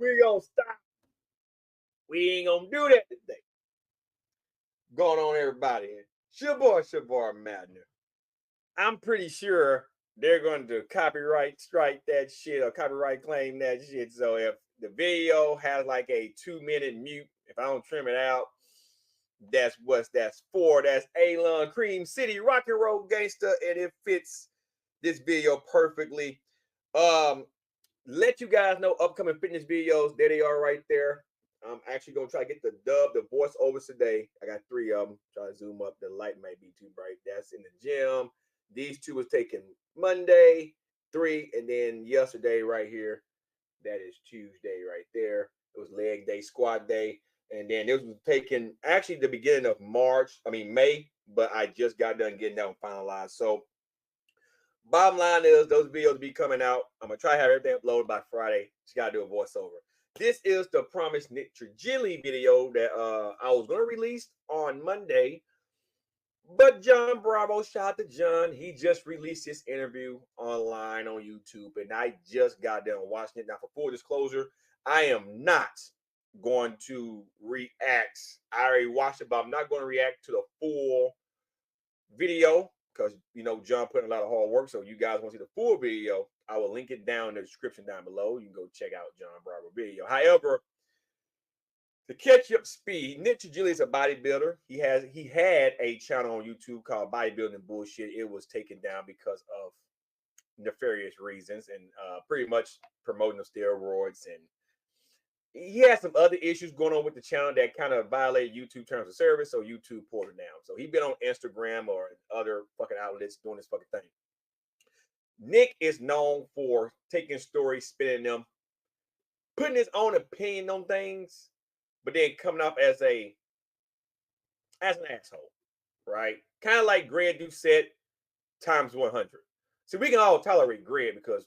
We gonna stop. We ain't gonna do that today. Going on, everybody. Shabar Matner. I'm pretty sure they're going to copyright strike that shit or copyright claim that shit. So if the video has like a 2-minute mute, if I don't trim it out, that's for. That's Alon Cream City Rock and Roll Gangster, and it fits this video perfectly. Let you guys know upcoming fitness videos. There they are right there. I'm actually gonna try to get the voiceovers today. I got 3 of them. Try to zoom up. The light might be too bright. That's in the gym. These 2 was taken Monday, 3, and then yesterday right here. That is Tuesday right there. It was leg day, squat day, and then this was taken actually the beginning of May, but I just got done getting that one finalized. So bottom line is those videos be coming out. I'm gonna try to have everything uploaded by Friday. Just gotta do a voiceover. This is the promised Nick Trigili video that I was gonna release on Monday, but John Bravo, shout out to John. He just released his interview online on YouTube, and I just got done watching it. Now, for full disclosure, I am not going to react. I already watched it, but I'm not going to react to the full video because John put in a lot of hard work. So you guys want to see the full video, I will link it down in the description down below. You can go check out John Bravo video. However, to catch up speed, Nick Trigili is a bodybuilder. He had a channel on YouTube called Bodybuilding Bullshit. It was taken down because of nefarious reasons and pretty much promoting of steroids, and he had some other issues going on with the channel that kind of violated YouTube terms of service, so YouTube pulled it down. So he's been on Instagram or other fucking outlets doing this fucking thing. Nick is known for taking stories, spinning them, putting his own opinion on things, but then coming off as an asshole, right? Kind of like Greg Doucette times 100. So we can all tolerate Greg because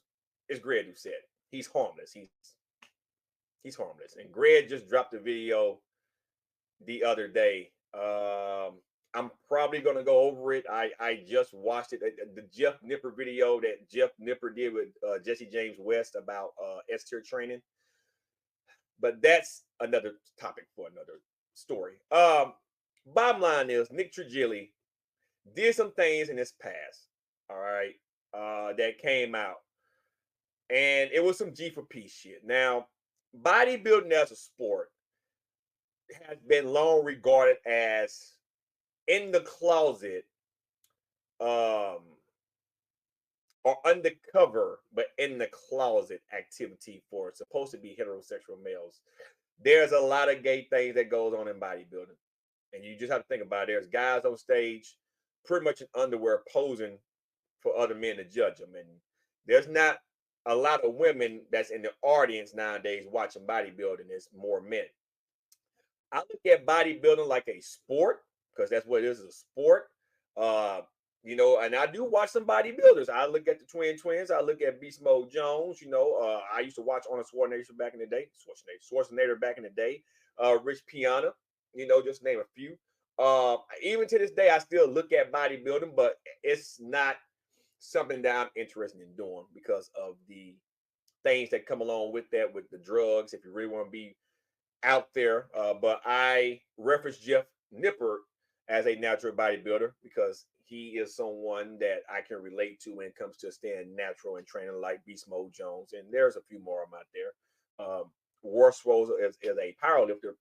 it's Greg Doucette. He's harmless. He's harmless. And Greg just dropped a video the other day. I'm probably going to go over it. I just watched it. The Jeff Nipper video that Jeff Nipper did with Jesse James West about S-tier training. But that's another topic for another story. Bottom line is Nick Trigili did some things in his past, all right, that came out. And it was some G for P shit. Now, bodybuilding as a sport has been long regarded as in the closet, or undercover, but in the closet activity for supposed to be heterosexual males. There's a lot of gay things that goes on in bodybuilding. And you just have to think about it. There's guys on stage pretty much in underwear posing for other men to judge them. And there's not a lot of women that's in the audience nowadays watching bodybuilding. It's more men. I look at bodybuilding like a sport because that's what it is, a sport. And I do watch some bodybuilders. I look at the Twins. I look at Beast Mode Jones. I used to watch Arnold Schwarzenegger back in the day. Schwarzenegger back in the day. Rich Piana. Just name a few. Even to this day, I still look at bodybuilding, but it's not something that I'm interested in doing because of the things that come along with that, with the drugs. If you really want to be out there, but I reference Jeff Nipper as a natural bodybuilder because he is someone that I can relate to when it comes to staying natural and training, like Beast Mode Jones, and there's a few more of them out there. Warswole is a powerlifter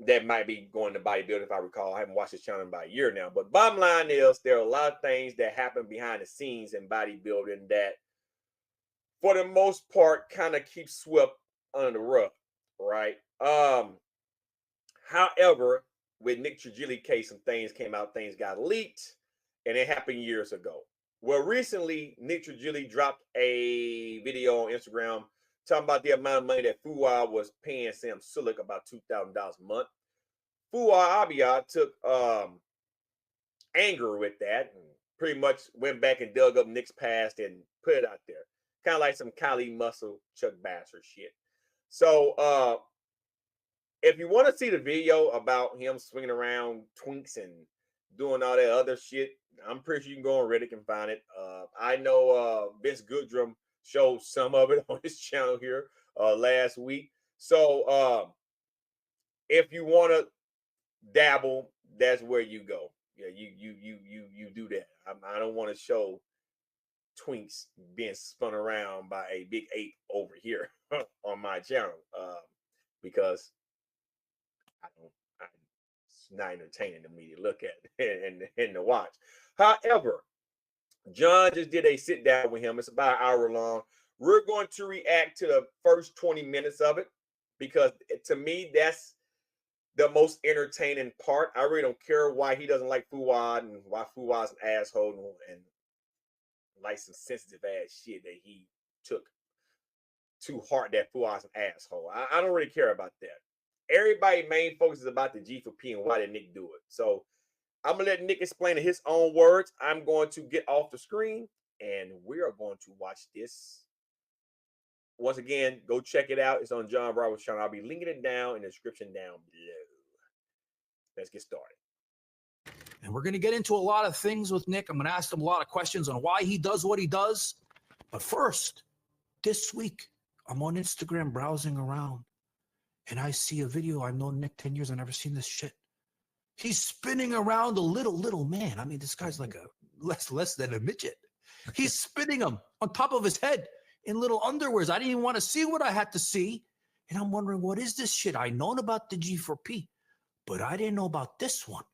that might be going to bodybuilding, if I recall. I haven't watched his channel in about a year now, but bottom line is there are a lot of things that happen behind the scenes in bodybuilding that, for the most part, kind of keep swept under the rug, right? However, with Nick Trigili case, some things came out, things got leaked, and it happened years ago. Well, recently, Nick Trigili dropped a video on Instagram talking about the amount of money that Fuwa was paying Sam Sulek, about $2,000 a month. Fuwa Abia took anger with that and pretty much went back and dug up Nick's past and put it out there. Kind of like some Kylie Muscle, Chuck Bassett shit. So, if you want to see the video about him swinging around twinks and doing all that other shit, I'm pretty sure you can go on Reddit and find it. I know Vince Goodrum showed some of it on his channel here. last week. So if you want to dabble, that's where you go. Yeah, you do that. I don't want to show twinks being spun around by a big ape over here on my channel because I don't. It's not entertaining to me to look at and to watch. However, John just did a sit down with him. It's about an hour long. We're going to react to the first 20 minutes of it because to me, that's the most entertaining part. I really don't care why he doesn't like Fuad and why Fuad's an asshole and like some sensitive ass shit that he took too hard that Fuad's an asshole. I don't really care about that. Everybody's main focus is about the G for P and why did Nick do it. So I'm gonna let Nick explain in his own words. I'm going to get off the screen and we are going to watch this. Once again, go check it out. It's on John Bravo's channel. I'll be linking it down in the description down below. Let's get started. And we're going to get into a lot of things with Nick. I'm going to ask him a lot of questions on why he does what he does. But first, this week, I'm on Instagram browsing around and I see a video. I've known Nick 10 years. I've never seen this shit. He's spinning around a little man. I mean, this guy's like a less than a midget. He's spinning him on top of his head in little underwears. I didn't even want to see what I had to see. And I'm wondering, what is this shit? I known about the G4P, but I didn't know about this one.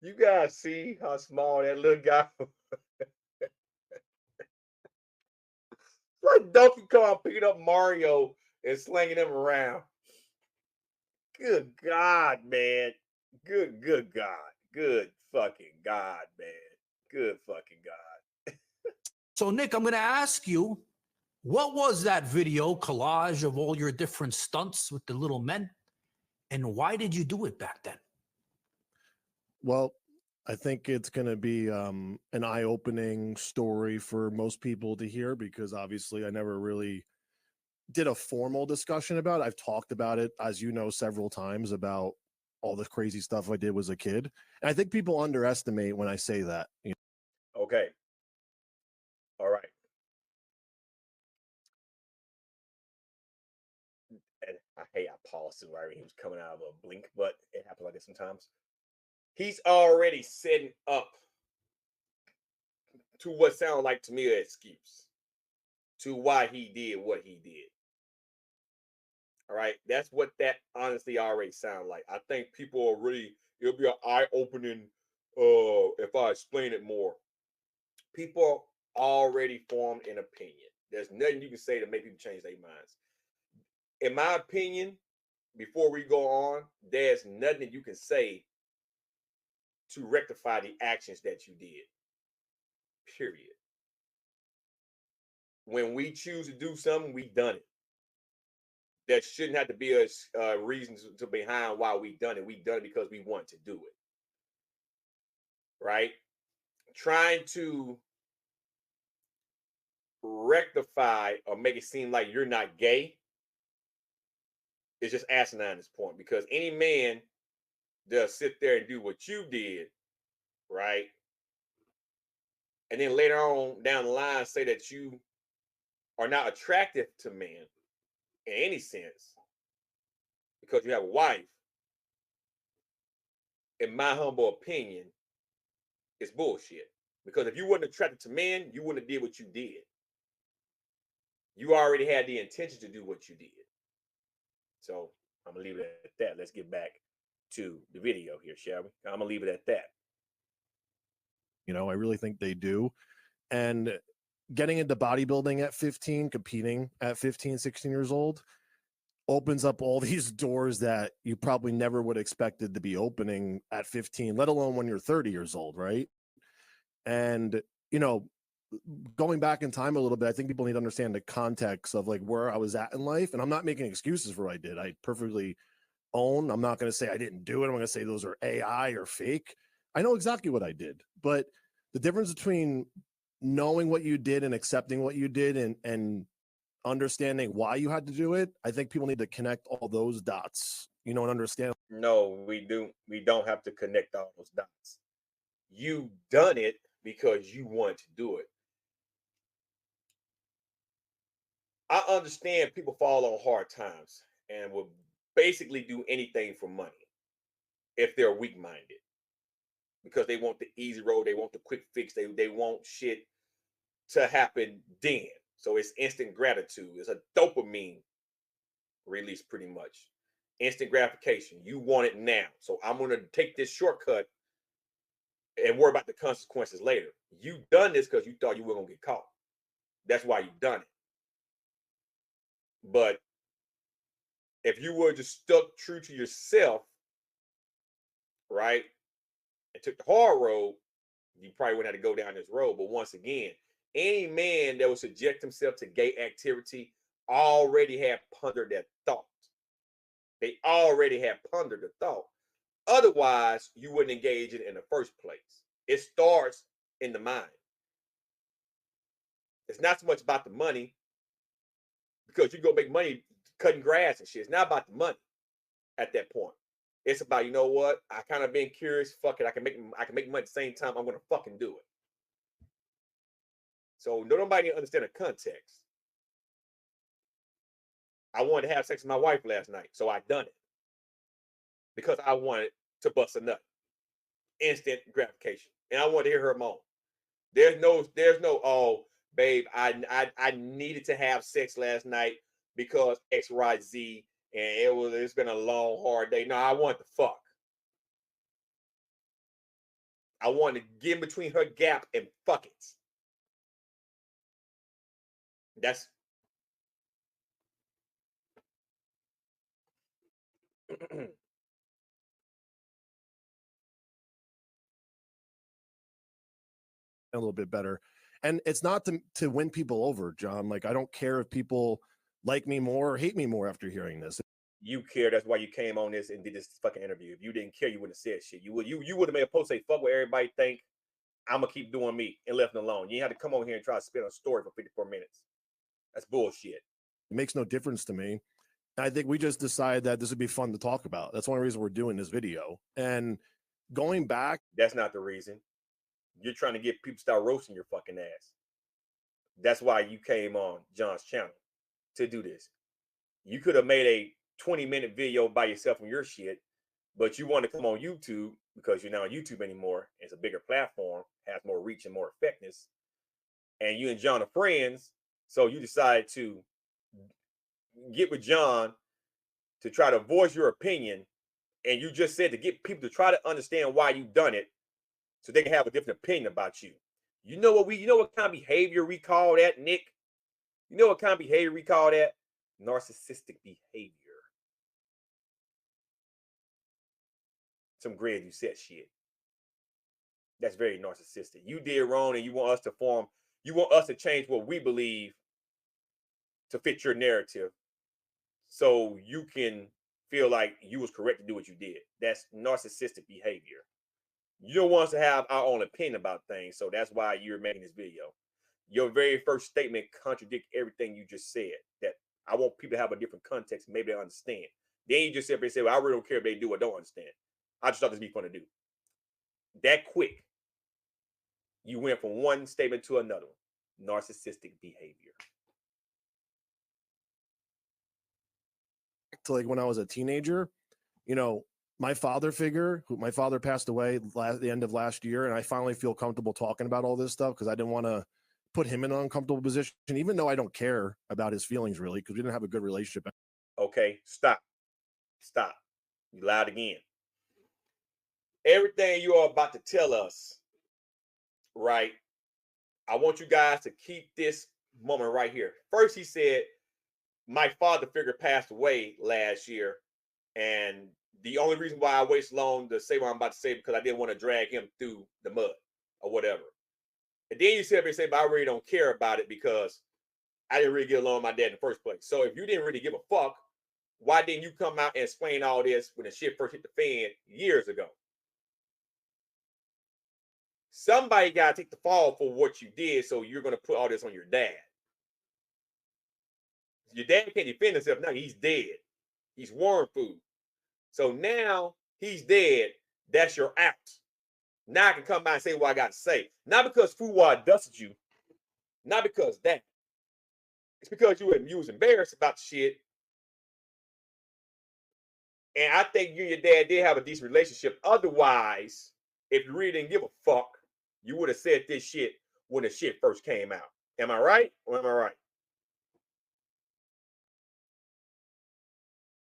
You guys see how small that little guy like Donkey Kong picking up Mario and slinging him around. Good God, man. Good God. Good fucking God, man. Good fucking God. So, Nick, I'm going to ask you, what was that video collage of all your different stunts with the little men? And why did you do it back then? Well, I think it's going to be an eye-opening story for most people to hear because obviously I never really did a formal discussion about it. I've talked about it, as you know, several times about all the crazy stuff I did as a kid. And I think people underestimate when I say that. You know? Okay. All right. And I paused it right he was coming out of a blink, but it happens like this sometimes. He's already setting up to what sounded like to me an excuse to why he did what he did. All right, that's what that honestly already sounds like. I think people are really, it'll be an eye-opening if I explain it more. People already formed an opinion. There's nothing you can say to make people change their minds. In my opinion, before we go on, there's nothing that you can say to rectify the actions that you did. Period. When we choose to do something, we done it. That shouldn't have to be a reason to behind why we done it. We done it because we want to do it. Right? Trying to rectify or make it seem like you're not gay is just asinine at this point, because any man does sit there and do what you did, right? And then later on down the line say that you are not attractive to men in any sense because you have a wife, in my humble opinion, is bullshit. Because if you wasn't attracted to men, you wouldn't have did what you did. You already had the intention to do what you did. So I'm gonna leave it at that. Let's get back to the video here, shall we? I'm gonna leave it at that. You know, I really think they do. And getting into bodybuilding at 15, competing at 15, 16 years old, opens up all these doors that you probably never would have expected to be opening at 15, let alone when you're 30 years old, right? And, you know, going back in time a little bit, I think people need to understand the context of like where I was at in life. And I'm not making excuses for what I did. I perfectly own. I'm not going to say I didn't do it. I'm going to say those are AI or fake. I know exactly what I did. But the difference between knowing what you did and accepting what you did and understanding why you had to do it. I think people need to connect all those dots, and understand. No, we don't have to connect all those dots. You done it because you want to do it. I understand people fall on hard times and will basically do anything for money if they're weak minded because they want the easy road, they want the quick fix, they want shit to happen then. So it's instant gratitude. It's a dopamine release, pretty much. Instant gratification. You want it now. So I'm going to take this shortcut and worry about the consequences later. You done this because you thought you were going to get caught. That's why you done it. But if you were just stuck true to yourself, right, and took the hard road, you probably wouldn't have to go down this road. But once again, any man that would subject himself to gay activity already had pondered that thought. They already had pondered the thought. Otherwise, you wouldn't engage it in the first place. It starts in the mind. It's not so much about the money because you go make money cutting grass and shit. It's not about the money at that point. It's about, you know what? I kind of been curious. Fuck it. I can make money at the same time. I'm gonna fucking do it. So nobody understand the context. I wanted to have sex with my wife last night, so I done it because I wanted to bust a nut. Instant gratification, and I wanted to hear her moan. There's no, oh, babe, I needed to have sex last night because X, Y, Z, and it's been a long, hard day. No, I want to fuck. I want to get in between her gap and fuck it. That's A little bit better. And it's not to win people over, John. Like, I don't care if people like me more or hate me more after hearing this. You care. That's why you came on this and did this fucking interview. If you didn't care, you wouldn't have said shit. You would have made a post say fuck what everybody think. I'm gonna keep doing me and left it alone. You ain't had to come on here and try to spin a story for 54 minutes. That's bullshit. It makes no difference to me. I think we just decided that this would be fun to talk about. That's the only reason we're doing this video. And going back, that's not the reason. You're trying to get people to start roasting your fucking ass. That's why you came on John's channel to do this. You could have made a 20-minute video by yourself on your shit, but you want to come on YouTube because you're not on YouTube anymore. It's a bigger platform, has more reach and more effectiveness. And you and John are friends, so you decided to get with John to try to voice your opinion. And you just said to get people to try to understand why you've done it so they can have a different opinion about you. You know what kind of behavior we call that, Nick? You know what kind of behavior we call that? Narcissistic behavior. Some grade you said shit. That's very narcissistic. You did wrong and you want us to change what we believe to fit your narrative so you can feel like you was correct to do what you did. That's narcissistic behavior. You don't want us to have our own opinion about things, so that's why you're making this video. Your very first statement contradicts everything you just said. That I want people to have a different context, maybe they understand. Then you just say, well, I really don't care if they do or don't understand. I just thought this would be fun to do. That quick, you went from one statement to another one. Narcissistic behavior. to like when I was a teenager, my father passed away the end of last year, and I finally feel comfortable talking about all this stuff because I didn't want to put him in an uncomfortable position, even though I don't care about his feelings really because we didn't have a good relationship. Okay, stop. You lied again. Everything you are about to tell us, right? I want you guys to keep this moment right here. First, he said, my father figure passed away last year, and the only reason why I waited long to say what I'm about to say because I didn't want to drag him through the mud or whatever. And then you sit up and say, but I really don't care about it because I didn't really get along with my dad in the first place. So if you didn't really give a fuck, why didn't you come out and explain all this when the shit first hit the fan years ago? Somebody got to take the fall for what you did, so you're going to put all this on your dad. Your dad can't defend himself now. He's dead. He's worm food. So now he's dead. That's your out. Now I can come by and say what I got to say. Not because Fuwa dusted you. Not because that. It's because you was embarrassed about the shit. And I think you and your dad did have a decent relationship. Otherwise, if you really didn't give a fuck, you would have said this shit when the shit first came out. Am I right or am I right?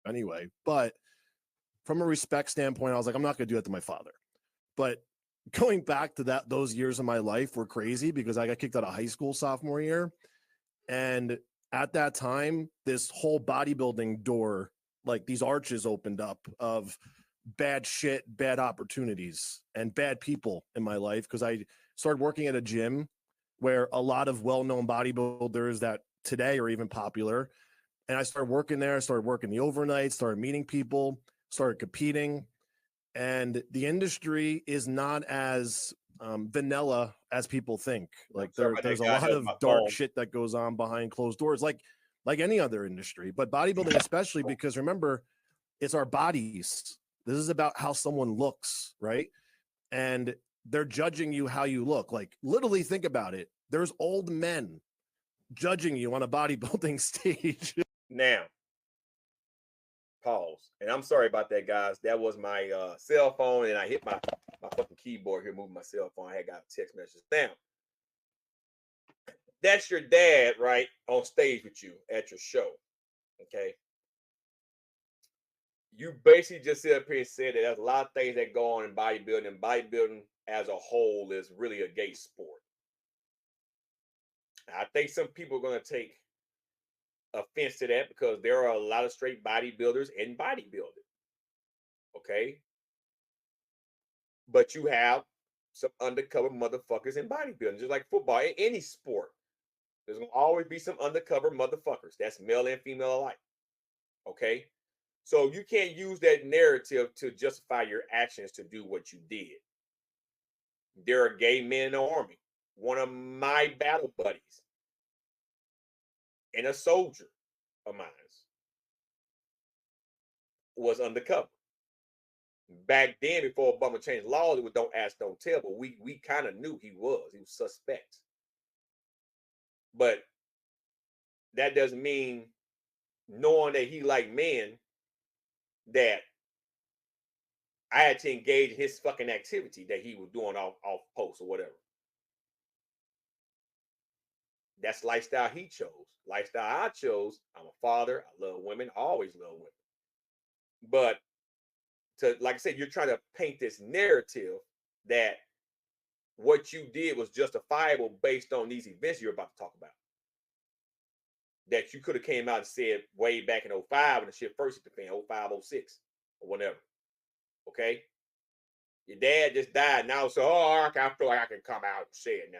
Anyway, but from a respect standpoint, I was like, I'm not going to do that to my father. But going back to those years of my life were crazy because I got kicked out of high school sophomore year. And at that time, this whole bodybuilding door, like these arches opened up of bad shit, bad opportunities, and bad people in my life because I started working at a gym where a lot of well-known bodybuilders that today are even popular. And I started working there. I started working the overnight, started meeting people, started competing. And the industry is not as vanilla as people think. Like there's a lot of dark shit that goes on behind closed doors, like any other industry, but bodybuilding especially, because remember, it's our bodies. This is about how someone looks, right? And they're judging you how you look. Like literally think about it. There's old men judging you on a bodybuilding stage. Now, pause. And I'm sorry about that, guys. That was my cell phone, and I hit my fucking keyboard here, moving my cell phone. I had got a text message. Now, that's your dad, right, on stage with you at your show. Okay. You basically just sit up here and said that there's a lot of things that go on in bodybuilding, and bodybuilding as a whole is really a gay sport. I think some people are going to take offense to that because there are a lot of straight bodybuilders in bodybuilding. Okay. But you have some undercover motherfuckers in bodybuilding, just like football, in any sport. There's going to always be some undercover motherfuckers. That's male and female alike. Okay. So you can't use that narrative to justify your actions to do what you did. There are gay men in the army. One of my battle buddies and a soldier of mine was undercover. Back then, before Obama changed laws, it was don't ask, don't tell, but we kind of knew he was suspect. But that doesn't mean, knowing that he liked men, that I had to engage in his fucking activity that he was doing off post or whatever. That's lifestyle he chose. Lifestyle I chose. I'm a father. I love women. I always love women. But like I said, you're trying to paint this narrative that what you did was justifiable based on these events you're about to talk about. That you could have came out and said way back in 05 when the shit first hit the fan, 05, 06, or whatever. Okay? Your dad just died now, so I feel like I can come out and say it now.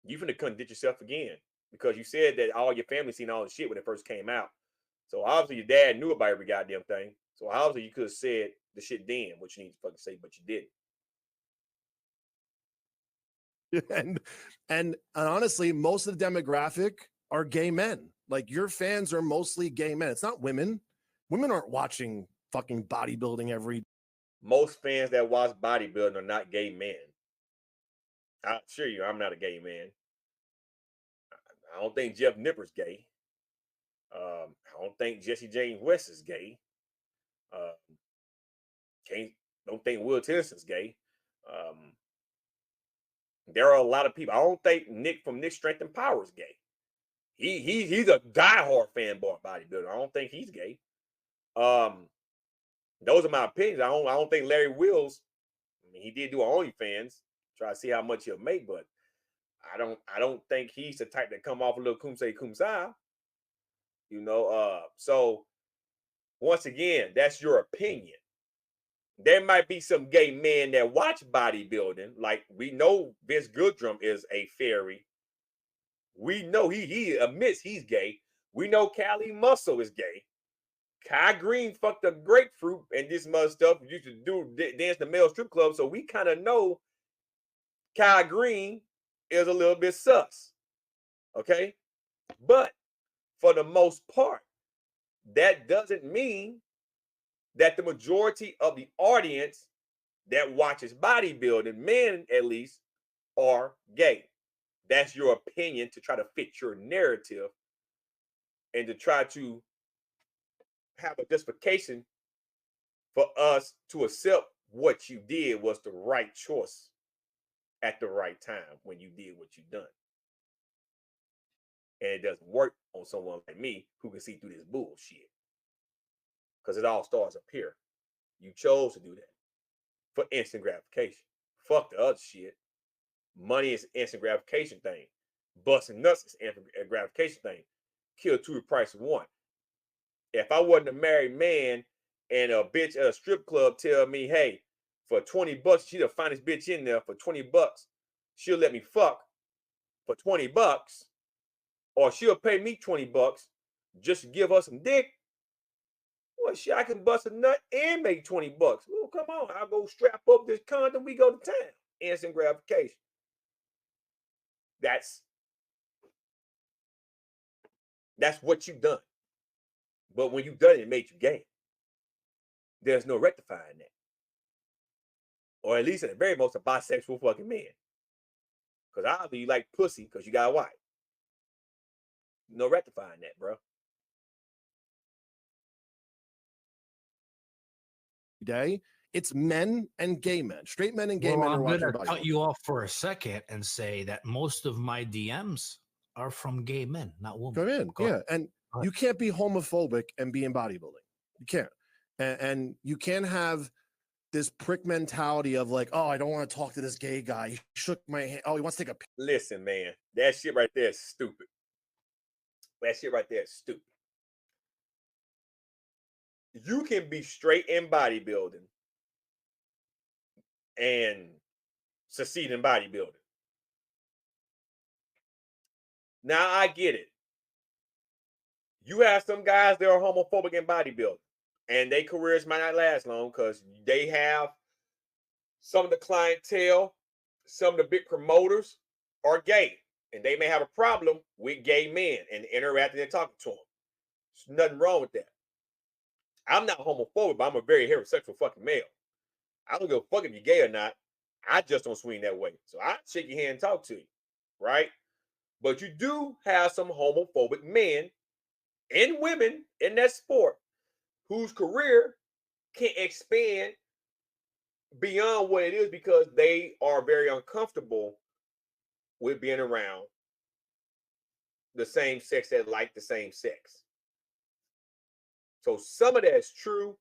You finna contradict yourself again because you said that all your family seen all the shit when it first came out. So obviously your dad knew about every goddamn thing. So obviously you could have said the shit then, what you need to fucking say, but you didn't. And honestly, most of the demographic are gay men. Like your fans are mostly gay men. It's not women. Women aren't watching fucking bodybuilding every. Most fans that watch bodybuilding are not gay men. I assure you, I'm not a gay man. I don't think Jeff Nipper's gay. I don't think Jesse James West is gay. Don't think Will Tennyson's gay. There are a lot of people. I don't think Nick from Nick Strength and Power is gay. He's a diehard fanboy of bodybuilder. I don't think he's gay. Those are my opinions. I don't think Larry Wills. I mean, he did do OnlyFans, try to see how much he'll make, but I don't think he's the type that come off a little kumsai. You know, so once again, that's your opinion. There might be some gay men that watch bodybuilding. Like we know Vince Goodrum is a fairy. We know he admits he's gay. We know Callie Muscle is gay. Kai Green fucked up grapefruit and this mother stuff. Used to dance the male strip club. So we kind of know Kyle Green is a little bit sus. Okay? But for the most part, that doesn't mean that the majority of the audience that watches bodybuilding, men at least, are gay. That's your opinion to try to fit your narrative and to try to have a justification for us to accept what you did was the right choice at the right time when you did what you done. And it doesn't work on someone like me who can see through this bullshit. Because it all starts up here. You chose to do that for instant gratification. Fuck the other shit. Money is an instant gratification thing. Busting nuts is an instant gratification thing. Kill two the price of one. If I wasn't a married man and a bitch at a strip club tell me, hey, for 20 bucks, she's the finest bitch in there, for 20 bucks, she'll let me fuck for 20 bucks, or she'll pay me 20 bucks just to give her some dick. Well, shit, I can bust a nut and make 20 bucks. Oh, come on. I'll go strap up this condom. We go to town. Instant gratification. That's what you've done. But when you've done it, it made you gay. There's no rectifying that. Or at least at the very most, a bisexual fucking man. Because obviously you like pussy because you got a wife. No rectifying that, bro. Day, it's men and gay men, straight men and gay men. I'm going to cut you off for a second and say that most of my DMs are from gay men, not women. Come in, yeah, and you can't be homophobic and be in bodybuilding. You can't, and you can't have this prick mentality of like, oh, I don't want to talk to this gay guy. He shook my hand. Oh, he wants to take a picture. Listen, man, that shit right there is stupid. That shit right there is stupid. You can be straight in bodybuilding and succeed in bodybuilding. Now I get it. You have some guys that are homophobic in bodybuilding, and their careers might not last long because they have some of the clientele, some of the big promoters are gay, and they may have a problem with gay men and interacting and talking to them. There's nothing wrong with that. I'm not homophobic, but I'm a very heterosexual fucking male. I don't give a fuck if you're gay or not. I just don't swing that way. So I shake your hand and talk to you, right? But you do have some homophobic men and women in that sport whose career can expand beyond what it is because they are very uncomfortable with being around the same sex that like the same sex. So some of that's true,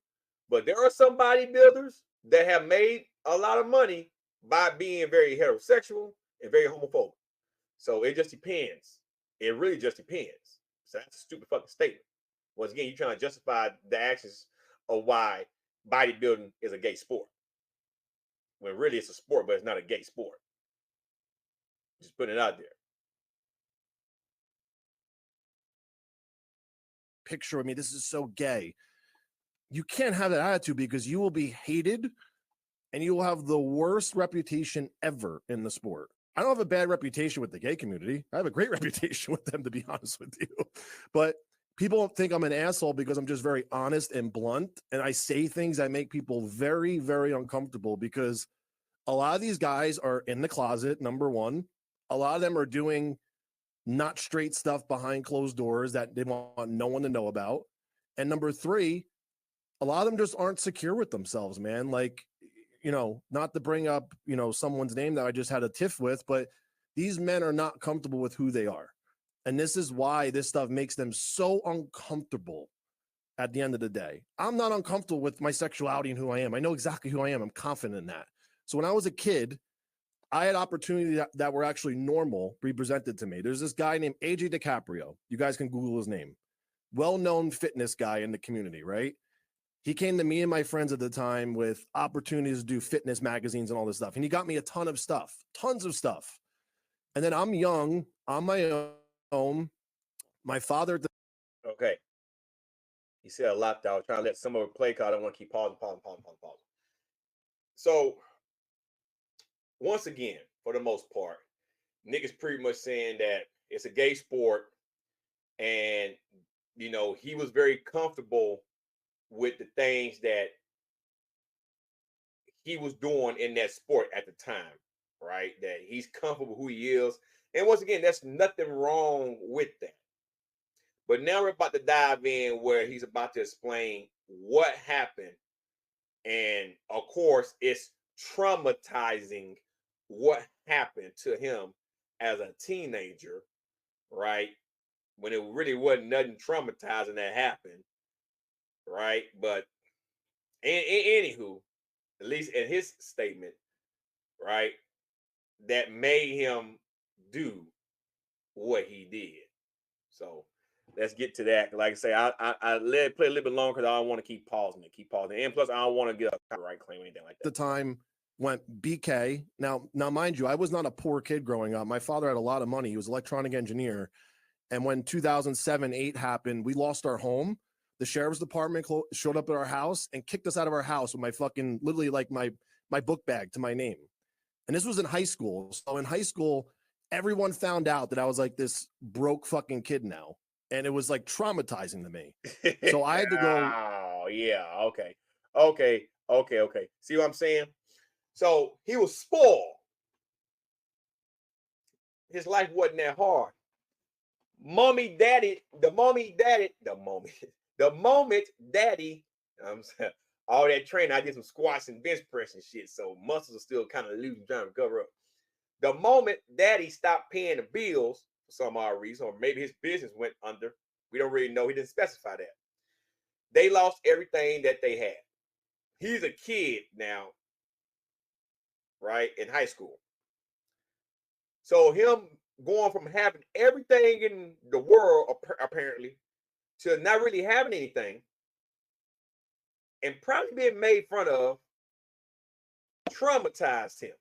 but there are some bodybuilders that have made a lot of money by being very heterosexual and very homophobic. So it just depends. It really just depends. So that's a stupid fucking statement. Once again, you're trying to justify the actions of why bodybuilding is a gay sport. When really it's a sport, but it's not a gay sport. Just putting it out there. Picture of me. This is so gay. You can't have that attitude because you will be hated and you will have the worst reputation ever in the sport. I don't have a bad reputation with the gay community. I have a great reputation with them, to be honest with you. But people think I'm an asshole because I'm just very honest and blunt. And I say things that make people very, very uncomfortable because a lot of these guys are in the closet, number one. A lot of them are doing not straight stuff behind closed doors that they want no one to know about. And number three, a lot of them just aren't secure with themselves, man. Like, you know, not to bring up, you know, someone's name that I just had a tiff with, but these men are not comfortable with who they are. And this is why this stuff makes them so uncomfortable at the end of the day. I'm not uncomfortable with my sexuality and who I am. I know exactly who I am. I'm confident in that. So when I was a kid, I had opportunities that were actually normal be presented to me. There's this guy named AJ DiCaprio. You guys can Google his name. Well-known fitness guy in the community, right? He came to me and my friends at the time with opportunities to do fitness magazines and all this stuff. And he got me a ton of stuff, tons of stuff. And then I'm young, on my own. My father. Okay. He said a lot that I was trying to let some of it play because I don't want to keep pausing. So, once again, for the most part. Nick is pretty much saying that it's a gay sport, and he was very comfortable with the things that he was doing in that sport at the time, right? That he's comfortable who he is. And once again, there's nothing wrong with that. But now we're about to dive in where he's about to explain what happened. And of course, it's traumatizing what happened to him as a teenager, right? When it really wasn't nothing traumatizing that happened, right? But anywho, at least in his statement, right, that made him do what he did. So let's get to that. Like I say, I let it play a little bit longer because I don't want to keep pausing it, and plus I don't want to get a copyright claim or anything like that. The time went BK. Now, mind you, I was not a poor kid growing up. My father had a lot of money. He was an electronic engineer. And when 2007-8 happened, we lost our home. The sheriff's department showed up at our house and kicked us out of our house with my fucking, literally like my book bag to my name. And this was in high school. So in high school, everyone found out that I was like this broke fucking kid now. And it was like traumatizing to me. So I had to go. Oh, yeah. Okay. See what I'm saying? So he was spoiled. His life wasn't that hard. The moment daddy, all that training, I did some squats and bench press and shit, so muscles are still kind of loose and trying to cover up. The moment daddy stopped paying the bills for some odd reason, or maybe his business went under, we don't really know. He didn't specify that. They lost everything that they had. He's a kid now, right, in high school. So him going from having everything in the world, apparently, to not really having anything, and probably being made fun of, traumatized him.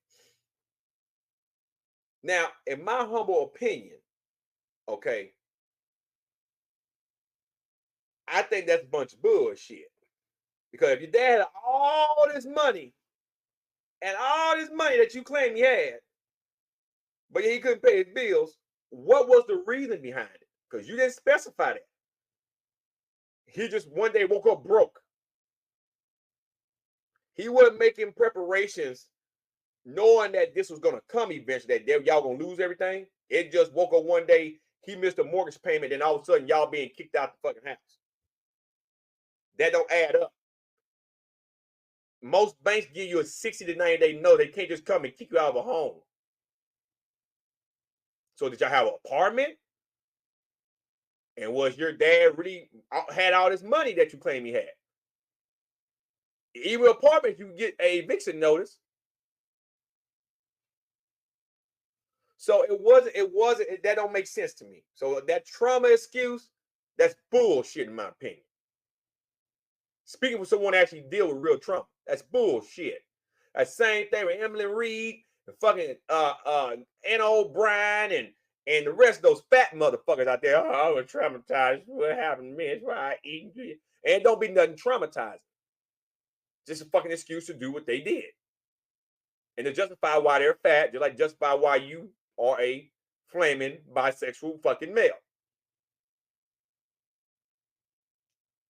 Now, in my humble opinion, okay, I think that's a bunch of bullshit. Because if your dad had all this money, and all this money that you claim he had, but he couldn't pay his bills, what was the reason behind it? Because you didn't specify that. He just one day woke up broke. He wasn't making preparations knowing that this was going to come eventually, that y'all going to lose everything. It just woke up one day, he missed a mortgage payment, and all of a sudden y'all being kicked out the fucking house. That don't add up. Most banks give you a 60 to 90 day notice. They can't just come and kick you out of a home. So did y'all have an apartment? And was your dad really had all this money that you claim he had? Even apartment, you get a eviction notice. So it wasn't, that don't make sense to me. So that trauma excuse, that's bullshit in my opinion. Speaking with someone that actually deal with real trauma, that's bullshit. That same thing with Emily Reed and fucking Anna O'Brien and the rest of those fat motherfuckers out there. Oh, I was traumatized. What happened to me? That's why I eat. And don't be nothing traumatizing. Just a fucking excuse to do what they did. And to justify why they're fat, just like justify why you are a flaming bisexual fucking male.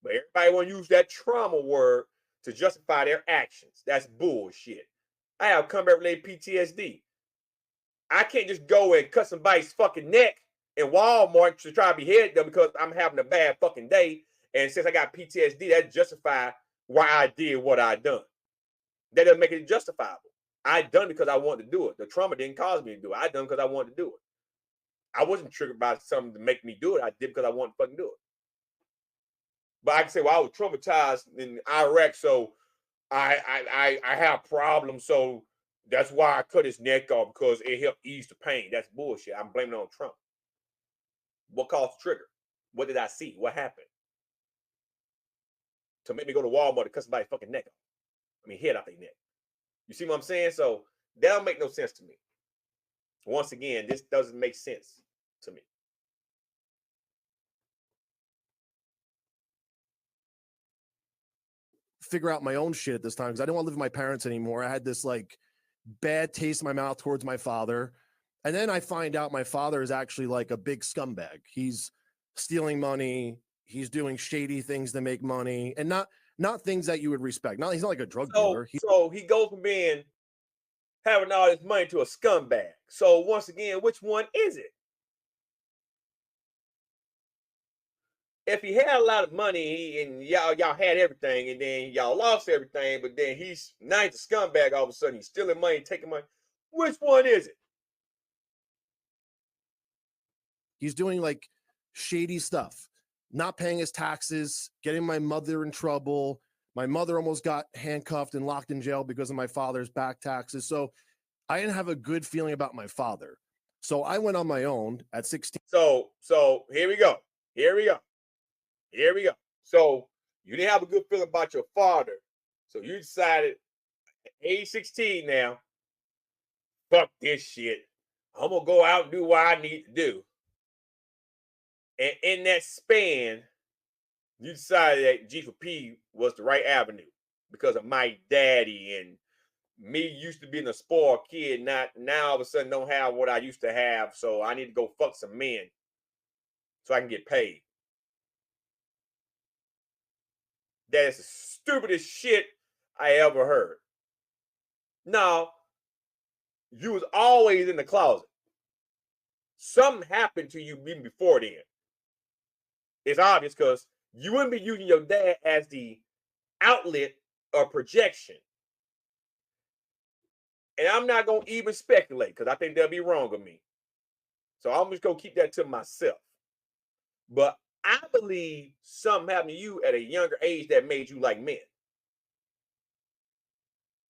But everybody want to use that trauma word to justify their actions. That's bullshit. I have combat-related PTSD. I can't just go and cut somebody's fucking neck in Walmart to try to behead them because I'm having a bad fucking day. And since I got PTSD, that justifies why I did what I done. That doesn't make it justifiable. I done because I wanted to do it. The trauma didn't cause me to do it. I done because I wanted to do it. I wasn't triggered by something to make me do it. I did because I wanted to fucking do it. But I can say, well, I was traumatized in Iraq, so I have problems, so that's why I cut his neck off, because it helped ease the pain. That's bullshit. I'm blaming it on Trump. What caused the trigger? What did I see? What happened? To make me go to Walmart to cut somebody's fucking neck off. I mean, head off their neck. You see what I'm saying? So that don't make no sense to me. Once again, this doesn't make sense to me. Figure out my own shit at this time because I didn't want to live with my parents anymore. I had this like bad taste in my mouth towards my father. And then I find out my father is actually like a big scumbag. He's stealing money. He's doing shady things to make money, and not things that you would respect. He's not like a drug dealer. So he goes from being having all this money to a scumbag. So once again, which one is it? If he had a lot of money and y'all had everything, and then y'all lost everything, but then he's a scumbag all of a sudden, he's stealing money, taking money. Which one is it? He's doing like shady stuff, not paying his taxes, getting my mother in trouble. My mother almost got handcuffed and locked in jail because of my father's back taxes. So I didn't have a good feeling about my father. So I went on my own at 16. So here we go. So you didn't have a good feeling about your father. So you decided at age 16 now, fuck this shit. I'm going to go out and do what I need to do. And in that span, you decided that G4P was the right avenue because of my daddy and me used to being a spoiled kid. Now all of a sudden don't have what I used to have. So I need to go fuck some men so I can get paid. That is the stupidest shit I ever heard. No, you was always in the closet. Something happened to you even before then. It's obvious because you wouldn't be using your dad as the outlet or projection. And I'm not going to even speculate because I think they'll be wrong of me. So I'm just going to keep that to myself. But I believe something happened to you at a younger age that made you like men.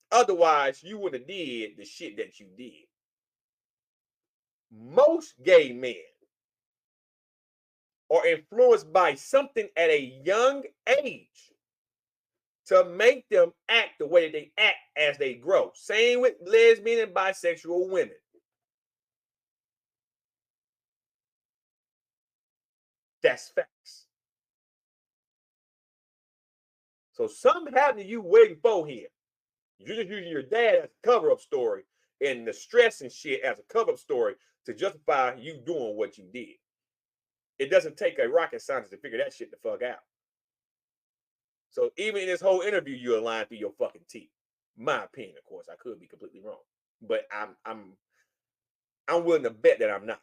Otherwise, you wouldn't have did the shit that you did. Most gay men are influenced by something at a young age to make them act the way they act as they grow. Same with lesbian and bisexual women. That's facts. So something happened to you way before here. You're just using your dad as a cover-up story and the stress and shit as a cover-up story to justify you doing what you did. It doesn't take a rocket scientist to figure that shit the fuck out. So even in this whole interview, you're lying through your fucking teeth. My opinion, of course, I could be completely wrong, but I'm willing to bet that I'm not,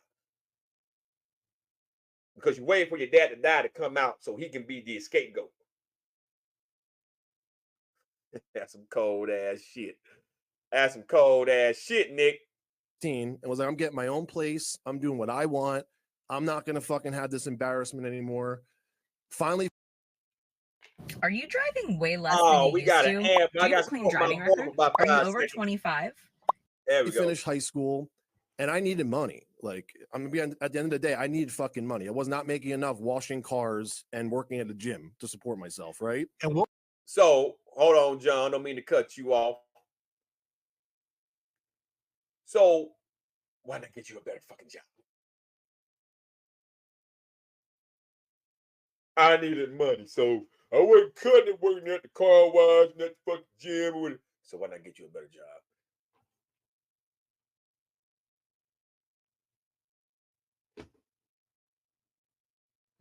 because you're waiting for your dad to die to come out so he can be the scapegoat. That's some cold ass shit. That's some cold ass shit, Nick. And was like, I'm getting my own place. I'm doing what I want. I'm not gonna fucking have this embarrassment anymore. Finally. Are you driving way less than you used to? Do you have a clean driving record? Are you over 25? There we go. Finished high school, and I needed money. Like, I'm gonna be at the end of the day, I needed fucking money. I was not making enough washing cars and working at a gym to support myself, right? And what? So hold on, John. Don't mean to cut you off. So why not get you a better fucking job? I needed money, so I wasn't cutting it, working at the car wash and at the fucking gym. So why not get you a better job?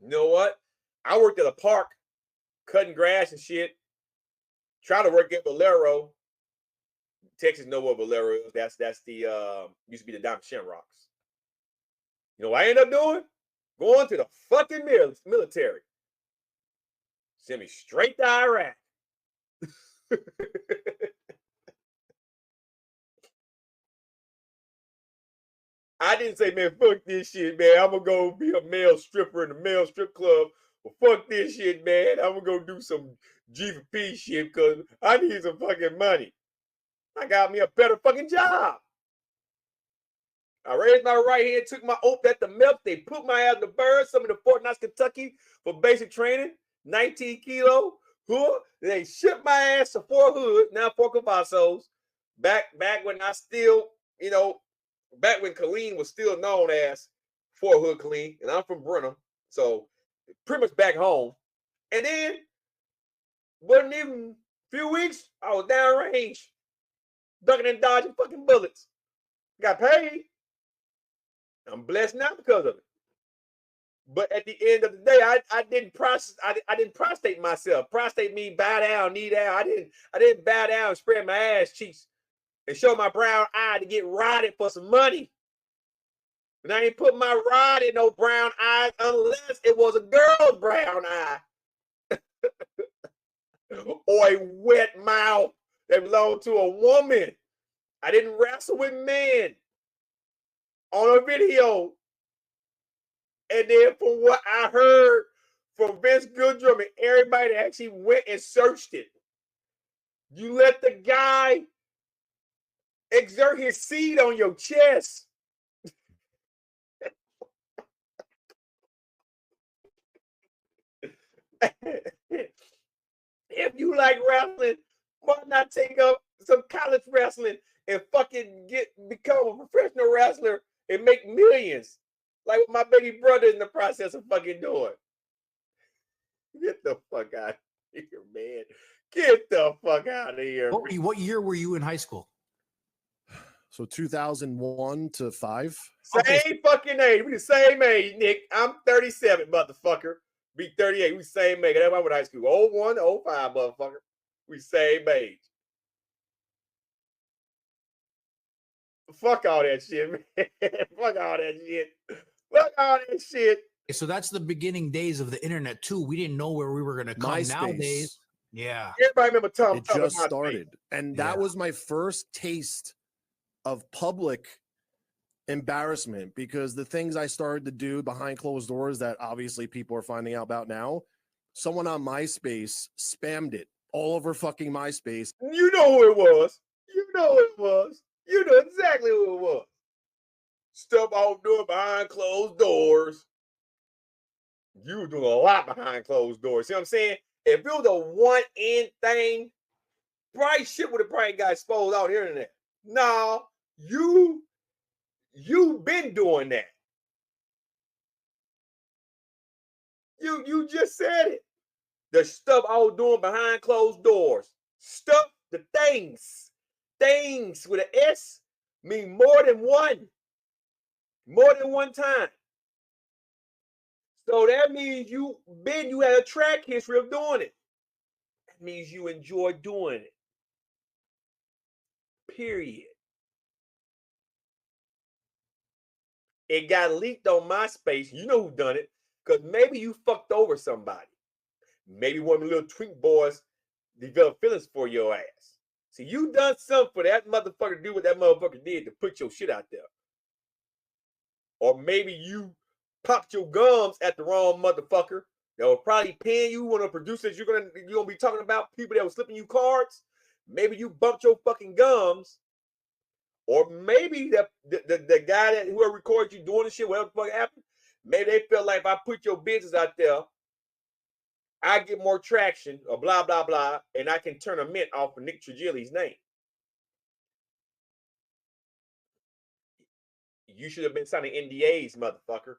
You know what? I worked at a park, cutting grass and shit. Trying to work at Valero. Texas know what Valero is. That's the used to be the Diamond Shamrocks. You know what I ended up doing? Going to the fucking military. Send me straight to Iraq. I didn't say, man, fuck this shit, man. I'm gonna go be a male stripper in the male strip club. Well, fuck this shit, man. I'm gonna go do some G4P shit because I need some fucking money. I got me a better fucking job. I raised my right hand, took my oath at the milk. They put my ass in the bird, some of the Fort Knox, Kentucky for basic training, 19 kilo. They shipped my ass to Fort Hood, now Fort Cavazos. Back when I still, back when Killeen was still known as Fort Hood Killeen, and I'm from Brenham, so pretty much back home. And then, wasn't even a few weeks, I was downrange. ducking and dodging fucking bullets. Got paid. I'm blessed now because of it. But at the end of the day, I didn't prostrate myself. Prostrate mean bow down, knee down. I didn't bow down and spread my ass cheeks and show my brown eye to get rotted for some money. And I ain't put my rod in no brown eyes unless it was a girl's brown eye. Or a wet mouth that belonged to a woman. I didn't wrestle with men on a video. And then from what I heard from Vince Goodrum and everybody that actually went and searched it, you let the guy exert his seed on your chest. If you like wrestling, why not take up some college wrestling and fucking become a professional wrestler and make millions? Like what my baby brother is in the process of fucking doing. Get the fuck out of here, man. Get the fuck out of here. What year were you in high school? So 2001 to 5. Same fucking age. We the same age, Nick. I'm 37, motherfucker. Be 38. We same age. That's why I went to high school. 01, 05, motherfucker. We same age. Fuck all that shit, man. Fuck all that shit. Fuck all that shit. So that's the beginning days of the internet too. We didn't know where we were going to come nowadays. Yeah. Everybody remember Tom? It just started. And that was my first taste of public embarrassment, because the things I started to do behind closed doors that obviously people are finding out about now, someone on MySpace spammed it all over fucking MySpace. You know who it was. You know who it was. You know exactly who it was. Stuff I was doing behind closed doors. You were doing a lot behind closed doors. See what I'm saying? If it was a one-end thing, probably shit would have probably got exposed out here and there. No, you've been doing that. You just said it. The stuff I was doing behind closed doors. Stuff, the things. Things with an S mean more than one. More than one time. So that means you had a track history of doing it. That means you enjoy doing it. Period. It got leaked on MySpace. You know who done it. Because maybe you fucked over somebody. Maybe one of the little twink boys developed feelings for your ass. See, you done something for that motherfucker to do what that motherfucker did to put your shit out there. Or maybe you popped your gums at the wrong motherfucker that was probably paying you, one of the producers you're gonna be talking about, people that were slipping you cards. Maybe you bumped your fucking gums. Or maybe the guy that whoever recorded you doing the shit, whatever the fuck happened, maybe they felt like if I put your business out there, I get more traction or blah, blah, blah, and I can turn a mint off of Nick Trigili's name. You should have been signing NDAs, motherfucker.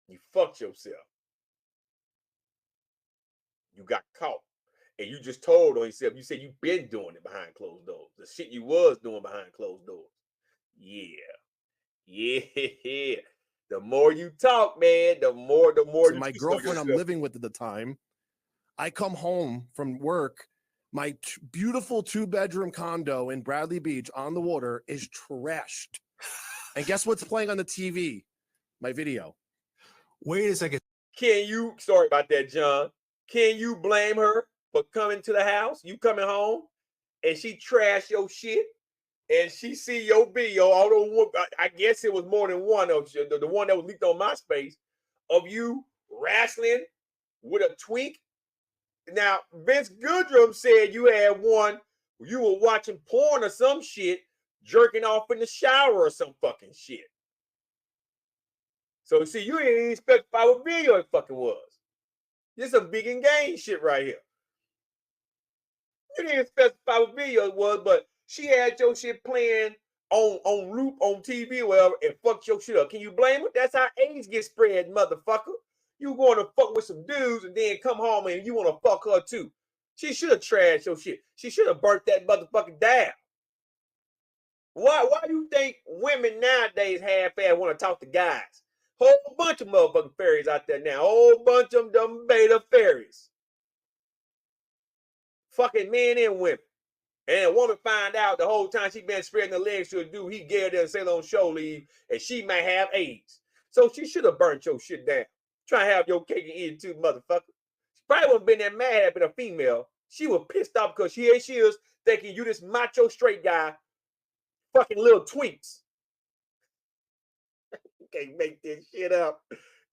You fucked yourself. You got caught. And you just told on yourself, you said you've been doing it behind closed doors. The shit you was doing behind closed doors. Yeah. Yeah. The more you talk, man, the more so my girlfriend I'm living with at the time, I come home from work, my beautiful 2-bedroom condo in Bradley Beach on the water is trashed. And guess what's playing on the TV? My video. Wait a second. Sorry about that, John. Can you blame her for coming to the house? You coming home and she trashed your shit and she see your video, although I guess it was more than one of the one that was leaked on MySpace of you wrestling with a twink. Now, Vince Goodrum said you had one where you were watching porn or some shit, jerking off in the shower or some fucking shit. So, see, you didn't even specify what video it fucking was. This is some big and game shit right here. You didn't specify what video it was, but she had your shit playing on loop on TV or whatever and fucked your shit up. Can you blame her? That's how AIDS gets spread, motherfucker. You going to fuck with some dudes and then come home and you want to fuck her too. She should have trashed your shit. She should have burnt that motherfucker down. Why you think women nowadays half-ass want to talk to guys? Whole bunch of motherfucking fairies out there now. Whole bunch of them beta fairies. Fucking men and women. And a woman find out the whole time she been spreading her legs to a dude, he gave her and sail on show leave, and she might have AIDS. So she should have burnt your shit down. Try to have your cake and eat it too, motherfucker. She probably wouldn't been that mad had been a female. She was pissed off because she is thinking you this macho straight guy, fucking little tweets. You can't make this shit up.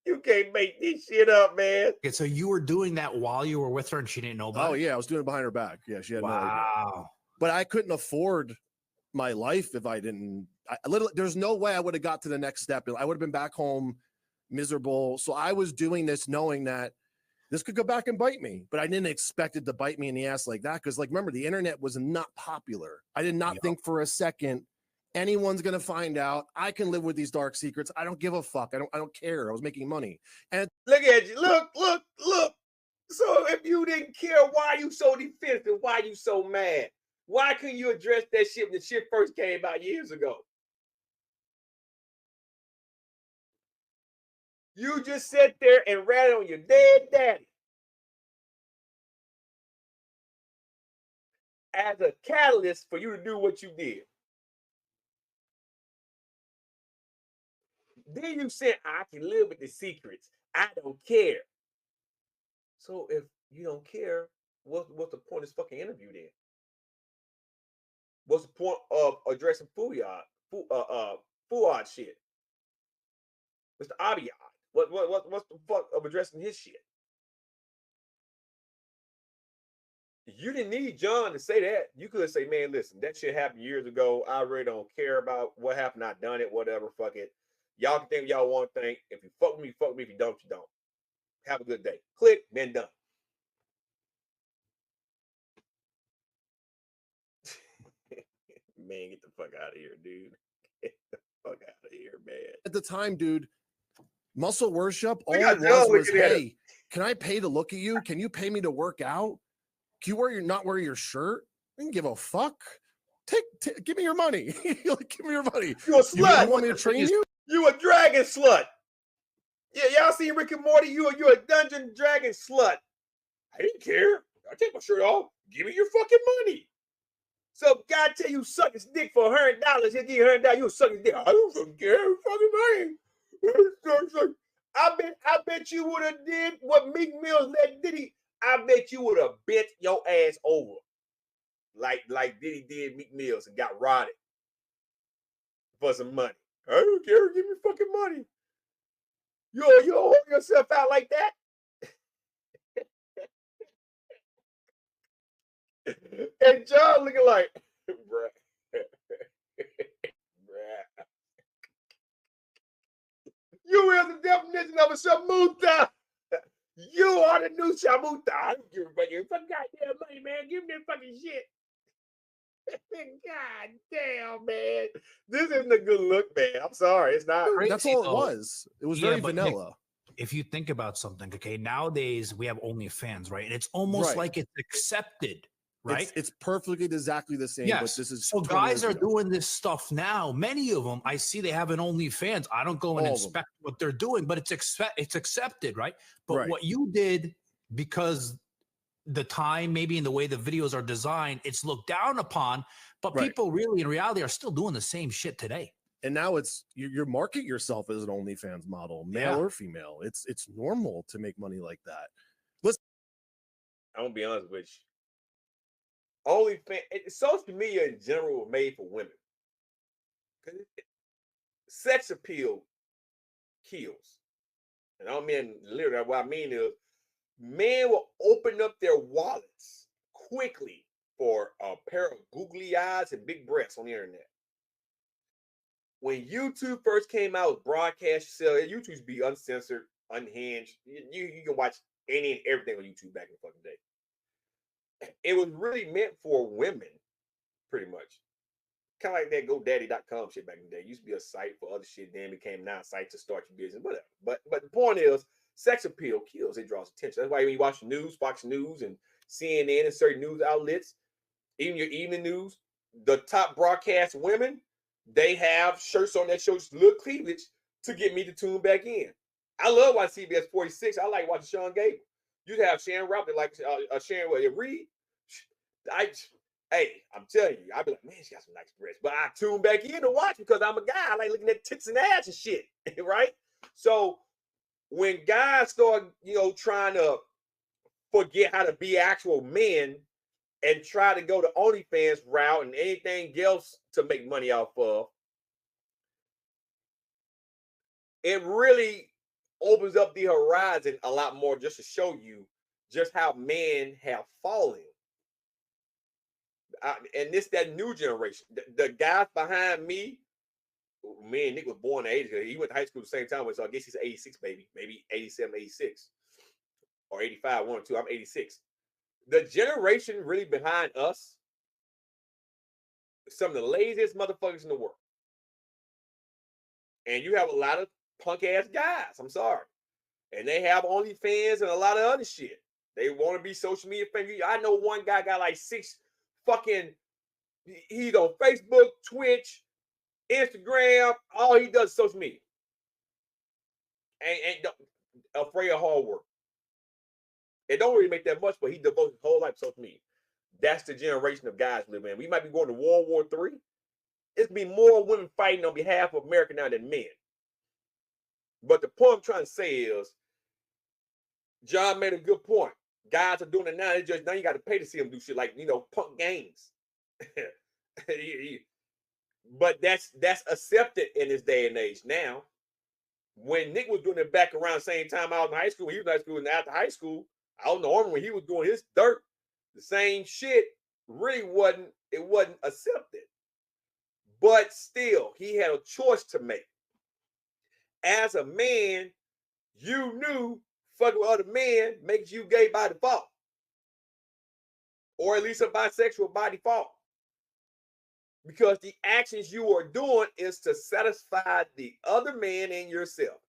You can't make this shit up, man. Okay, so you were doing that while you were with her and she didn't know about it? Oh, yeah. I was doing it behind her back. Yeah, she had no idea. Wow. But I couldn't afford my life if I didn't. There's no way I would have got to the next step. I would have been back home miserable. So I was doing this knowing that this could go back and bite me, but I didn't expect it to bite me in the ass like that. Because, like, remember, the internet was not popular. I did not think for a second anyone's gonna find out. I can live with these dark secrets. I don't give a fuck. I don't care. I was making money. And look at you. Look. So if you didn't care, why are you so defensive? Why are you so mad? Why couldn't you address that shit when the shit first came out years ago? You just sat there and ratted on your dead daddy as a catalyst for you to do what you did. Then you said, I can live with the secrets. I don't care. So if you don't care, what's the point of this fucking interview then? What's the point of addressing Fuad shit? Mr. Abiyad. What's the fuck of addressing his shit? You didn't need John to say that. You could say, man, listen, that shit happened years ago. I really don't care about what happened. I done it, whatever, fuck it. Y'all can think what y'all want to think. If you fuck with me, fuck with me. If you don't, you don't. Have a good day. Click, then done. Man, get the fuck out of here, dude. Get the fuck out of here, man. At the time, dude, muscle worship, all it was, hey, can I pay to look at you? Can you pay me to work out? Can you not wear your shirt? I didn't give a fuck. Give me your money. Give me your money. You a slut. You want me to train you? You a dragon slut. Yeah, y'all see Rick and Morty? You a dungeon dragon slut. I didn't care. I take my shirt off. Give me your fucking money. So God tell you suck his dick for $100. He'll give you $100. You suck his dick. I don't fucking care. Fucking money. I bet you would have did what Meek Mills let Diddy. I bet you would have bent your ass over, like Diddy did Meek Mills and got rotted for some money. I don't care. Give me fucking money. You hold yourself out like that. And John looking like, bruh. You is the definition of a shamuta. You are the new shamuta. I don't give a fuck. Your fucking goddamn money, man. Give me that fucking shit. God damn, man. This isn't a good look, man. I'm sorry. It's not. That's all it was. It was very vanilla. Nick, if you think about something, okay, nowadays we have OnlyFans, right? And it's almost like it's accepted, right? It's perfectly exactly the same. Yes. But this is so guys are doing this stuff now. Many of them, I see they have an OnlyFans. I don't go and inspect what they're doing, but it's accepted, right? But what you did, because the time, maybe in the way the videos are designed, it's looked down upon. But people really, in reality, are still doing the same shit today. And now it's you're marketing yourself as an OnlyFans model, male or female. It's normal to make money like that. Listen, I'm gonna be honest with you. OnlyFans, social media in general were made for women. Sex appeal kills. And I don't mean literally. What I mean is, men will open up their wallets quickly for a pair of googly eyes and big breasts on the internet. When YouTube first came out with broadcast yourself, it used to be uncensored, unhinged. You can watch any and everything on YouTube back in the fucking day. It was really meant for women, pretty much. Kind of like that GoDaddy.com shit back in the day. It used to be a site for other shit, then became now a site to start your business, whatever. But the point is, sex appeal kills. It draws attention. That's why when you watch the news, Fox News, and CNN and certain news outlets, even your evening news, the top broadcast women, they have shirts on that shows little cleavage to get me to tune back in. I love watching CBS 46. I like watching Sean Gable. You'd have Sharon Rout that like Sharon Reed. Hey, I'm telling you, I'd be like, man, she got some nice breasts. But I tune back in to watch because I'm a guy. I like looking at tits and ass and shit, right? So when guys start, trying to forget how to be actual men and try to go to OnlyFans route and anything else to make money off of, it really opens up the horizon a lot more just to show you just how men have fallen. And this that new generation. The guys behind me and Nick was born in the 80s. He went to high school at the same time, so I guess he's 86, baby. Maybe 87, 86. Or 85, 1 or 2. I'm 86. The generation really behind us, some of the laziest motherfuckers in the world. And you have a lot of punk ass guys. I'm sorry. And they have OnlyFans and a lot of other shit. They want to be social media famous. I know one guy got like 6 fucking, he's on Facebook, Twitch, Instagram. All he does is social media. And afraid of hard work. It don't really make that much, but he devotes his whole life to social media. That's the generation of guys living in. We might be going to World War III. It's gonna be more women fighting on behalf of America now than men. But the point I'm trying to say is, John made a good point. Guys are doing it now. Now you got to pay to see them do shit like, punk games. But that's accepted in this day and age now. When Nick was doing it back around the same time I was in high school, he was in high school and after high school, I don't know, when he was doing his dirt, the same shit really wasn't accepted. But still, he had a choice to make. As a man, you knew fucking with other men makes you gay by default. Or at least a bisexual by default. Because the actions you are doing is to satisfy the other man and yourself.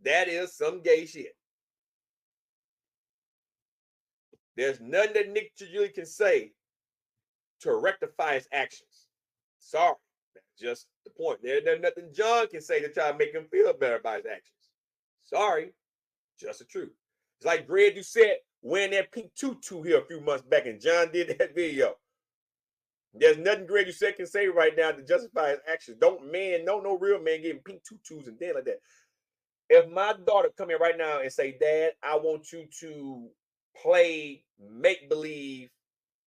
That is some gay shit. There's nothing that Nick Trigili can say to rectify his actions. Sorry. That's just the point. There's nothing John can say to try to make him feel better about his actions. Sorry. Just the truth. It's like Greg Doucette wearing that pink tutu here a few months back, and John did that video. There's nothing Greg Doucette can say right now to justify his actions. No real man getting pink tutus and things like that. If my daughter come in right now and say, Dad, I want you to play make-believe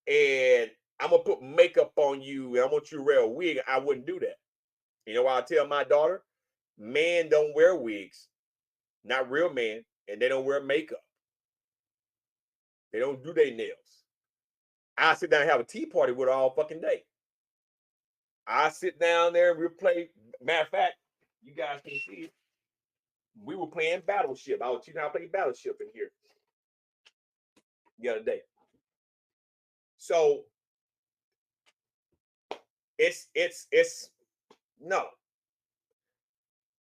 and I'm going to put makeup on you and I want you to wear a wig, I wouldn't do that. You know why I tell my daughter? Men don't wear wigs. Not real men. And they don't wear makeup. They don't do their nails. I sit down and have a tea party with her all fucking day. I sit down there and we'll play. Matter of fact, you guys can see it. We were playing Battleship. I was teaching how to play Battleship in here the other day. So it's no.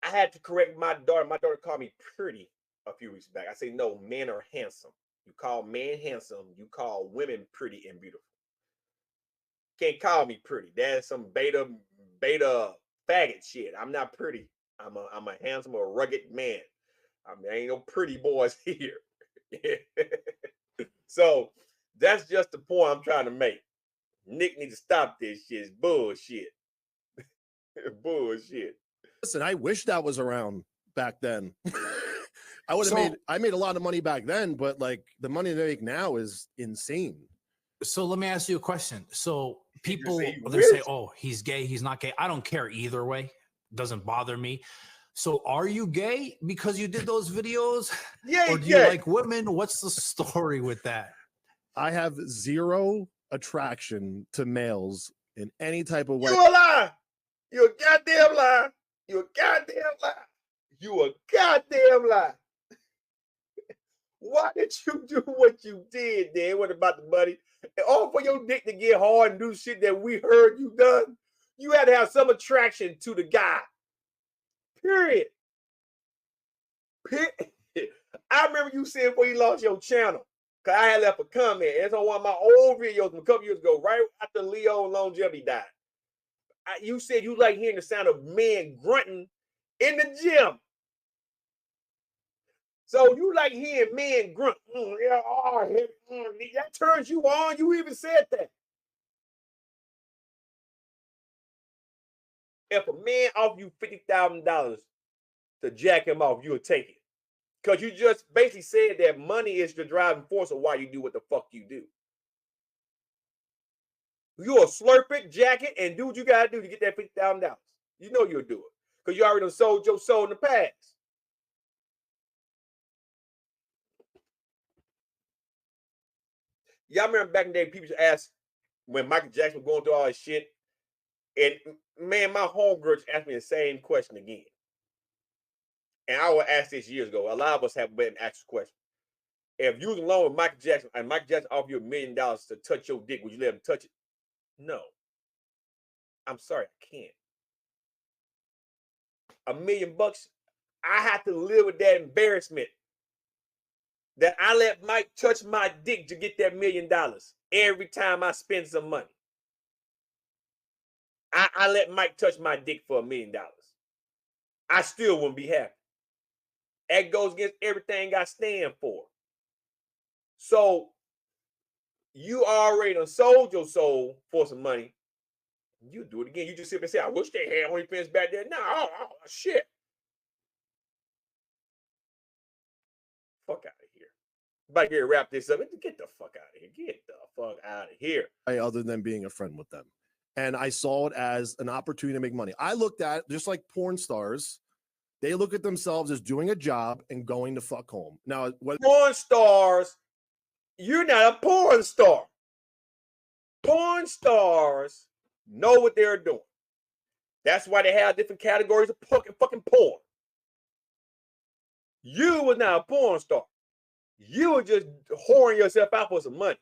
I had to correct my daughter. My daughter called me pretty a few weeks back. I say, no, men are handsome. You call men handsome, you call women pretty and beautiful. Can't call me pretty. That's some beta faggot shit. I'm not pretty. I'm a handsome or rugged man. I mean, ain't no pretty boys here. So that's just the point I'm trying to make. Nick needs to stop this shit. It's bullshit. Bullshit. Listen, I wish that was around back then. I made a lot of money back then, but like the money they make now is insane. So let me ask you a question. So people they say, oh, he's gay, he's not gay. I don't care either way. It doesn't bother me. So are you gay because you did those videos? Yeah. Or do you like women? What's the story with that? I have zero attraction to males in any type of way. You a lie. You a goddamn lie. You a goddamn lie. You a goddamn lie. Why did you do what you did, Dan? What about the money? And all for your dick to get hard and do shit that we heard you done, you had to have some attraction to the guy. Period. I remember you saying before you lost your channel, Cause I had left a comment. It's on one of my old videos from a couple years ago, right after Leo Longevity died. You said you like hearing the sound of men grunting in the gym. So you like hearing men grunt. That turns you on. You even said that. If a man offer you $50,000 to jack him off, you'll take it. Because you just basically said that money is the driving force of why you do what the fuck you do. You'll slurp it, jack it, and do what you got to do to get that $50,000. You know you'll do it. Because you already sold your soul in the past. Y'all remember back in the day, people asked when Michael Jackson was going through all his shit. And man, my homegirl asked me the same question again. And I was asked this years ago. A lot of us have been asked this question. If you was alone with Michael Jackson and Michael Jackson offered you $1 million to touch your dick, would you let him touch it? No. I'm sorry, I can't. $1 million, I have to live with that embarrassment that I let Mike touch my dick to get that $1 million every time I spend some money. I let Mike touch my dick for $1 million. I still wouldn't be happy. That goes against everything I stand for. So you already done sold your soul for some money. You do it again. You just sit and say, I wish they had OnlyFans back there. No, oh, shit. Fuck out of here. About to wrap this up. Get the fuck out of here. Get the fuck out of here. Other than being a friend with them. And I saw it as an opportunity to make money. I looked at it just like porn stars. They look at themselves as doing a job and going to fuck home. Now, porn stars, you're not a porn star. Porn stars know what they're doing. That's why they have different categories of fucking porn. You was not a porn star. You were just whoring yourself out for some money.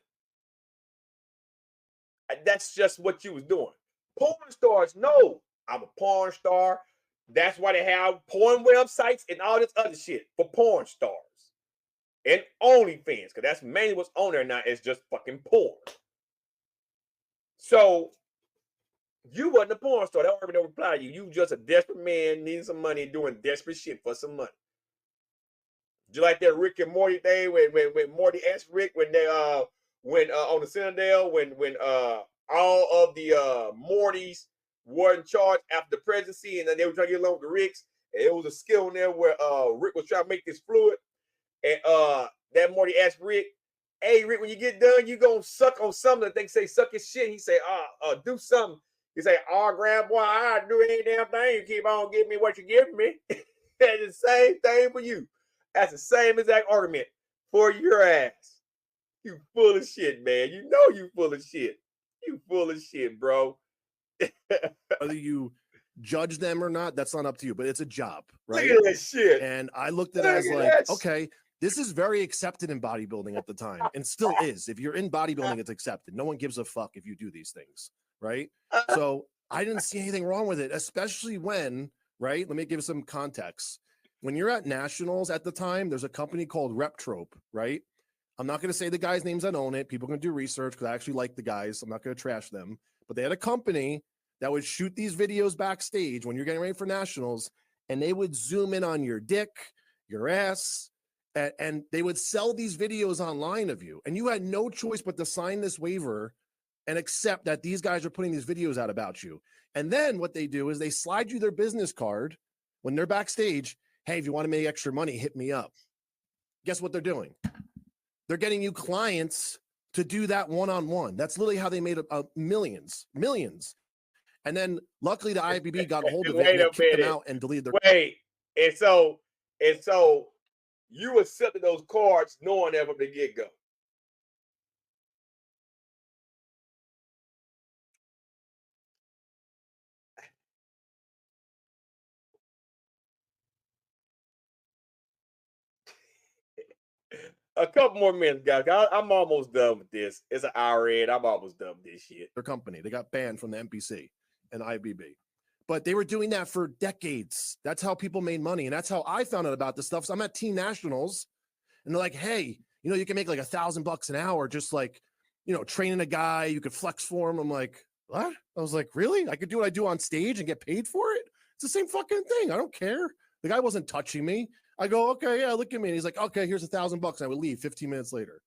That's just what you was doing. Porn stars know I'm a porn star. That's why they have porn websites and all this other shit for porn stars. And OnlyFans, because that's mainly what's on there now, is just fucking porn. So you wasn't a porn star. That already don't reply to you. You just a desperate man needing some money and doing desperate shit for some money. Just like that Rick and Morty thing when Morty asked Rick when they on the Citadel when all of the Mortys were in charge after the presidency, and then they were trying to get along with the Ricks. And it was a skill in there where Rick was trying to make this fluid, and that Morty asked Rick, "Hey Rick, when you get done, you gonna suck on something?" They say suck his shit. He say, do something." He say, "Grand boy, I do any damn thing. You keep on giving me what you giving me." That's the same thing for you. That's the same exact argument for your ass. You full of shit, man. You know you full of shit. You full of shit, bro. Whether you judge them or not, that's not up to you, but it's a job, right? Look at that shit. And I looked at it as like, okay, this is very accepted in bodybuilding at the time, and still is. If you're in bodybuilding, it's accepted. No one gives a fuck if you do these things, right? So I didn't see anything wrong with it, especially when, right? Let me give some context. When you're at nationals at the time, there's a company called Reptrope, right? I'm not going to say the guys' names that own it. People can do research because I actually like the guys. I'm not going to trash them. But they had a company that would shoot these videos backstage when you're getting ready for nationals, and they would zoom in on your dick, your ass, and they would sell these videos online of you. And you had no choice but to sign this waiver and accept that these guys are putting these videos out about you. And then what they do is they slide you their business card when they're backstage. Hey, if you want to make extra money, hit me up. Guess what they're doing? They're getting you clients to do that one-on-one. That's literally how they made millions. And then luckily the IFBB got a hold of it and kicked them out and deleted their. Wait, and so you accepted those cards knowing that from the get-go. A couple more minutes, guys. I'm almost done with this. It's an hour in. I'm almost done with this shit. Their company. They got banned from the NPC and IBB. But they were doing that for decades. That's how people made money. And that's how I found out about this stuff. So I'm at Team Nationals, and they're like, hey, you know, you can make like $1,000 an hour just like, you know, training a guy, you could flex for him. I'm like, what? I was like, really? I could do what I do on stage and get paid for it? It's the same fucking thing. I don't care. The guy wasn't touching me. I go, okay, yeah, look at me. And he's like, okay, here's $1,000. I would leave 15 minutes later.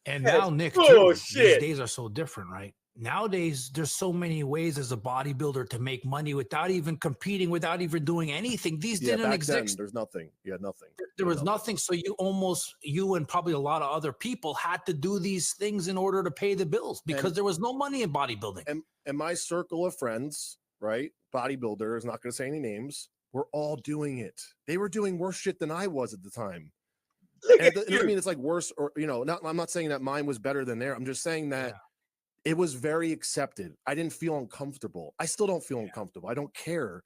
And now, Nick, too, these days are so different, right? Nowadays, there's so many ways as a bodybuilder to make money without even competing, without even doing anything. These didn't exist. Then, there's nothing. You had nothing. There was nothing. So you and probably a lot of other people had to do these things in order to pay the bills because there was no money in bodybuilding. And my circle of friends, right, bodybuilders, not going to say any names, were all doing it. They were doing worse shit than I was at the time. I mean, it's like worse, or, you know, I'm not saying that mine was better than theirs. I'm just saying that it was very accepted. I didn't feel uncomfortable. I still don't feel uncomfortable. I don't care